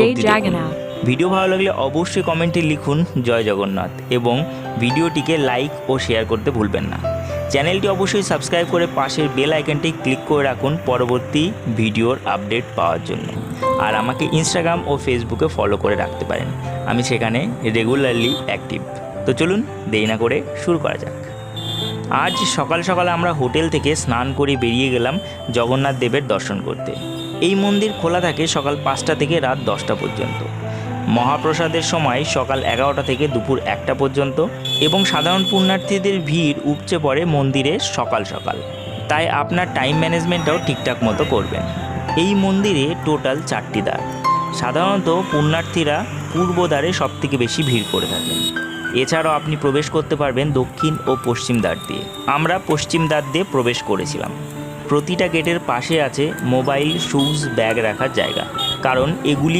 অবধি দেখুন। ভিডিও ভালো লাগলে অবশ্যই কমেন্টে লিখুন জয় জগন্নাথ এবং ভিডিওটিকে লাইক ও শেয়ার করতে ভুলবেন না। চ্যানেলটি অবশ্যই সাবস্ক্রাইব করে পাশের বেল আইকনটি ক্লিক করে রাখুন পরবর্তী ভিডিওর আপডেট পাওয়ার জন্য। আর আমাকে ইনস্টাগ্রাম ও ফেসবুকে ফলো করে রাখতে পারেন, আমি সেখানে রেগুলারলি অ্যাক্টিভ। তো চলুন দেরি না করে শুরু করা যাক। আজ সকাল সকাল আমরা হোটেল থেকে স্নান করে বেরিয়ে গেলাম জগন্নাথ দেবের দর্শন করতে। এই মন্দির খোলা থাকে সকাল 5টা থেকে রাত 10টা পর্যন্ত। মহাপ্রসাদের সময় সকাল 11টা থেকে দুপুর 1টা পর্যন্ত এবং সাধারণ পুণ্যার্থীদের ভিড় উপচে পড়ে মন্দিরে সকাল সকাল। তাই আপনার টাইম ম্যানেজমেন্টটাও ঠিকঠাক মতো করবেন। এই মন্দিরে টোটাল 4টি দ্বার। সাধারণত পুণ্যার্থীরা পূর্ব দ্বারে সবথেকে বেশি ভিড় করে থাকেন। এছাড়াও আপনি প্রবেশ করতে পারবেন দক্ষিণ ও পশ্চিম দ্বার দিয়ে। আমরা পশ্চিম দ্বার দিয়ে প্রবেশ করেছিলাম। প্রতিটা গেটের পাশে আছে মোবাইল, শুজ, ব্যাগ রাখার জায়গা, কারণ এগুলি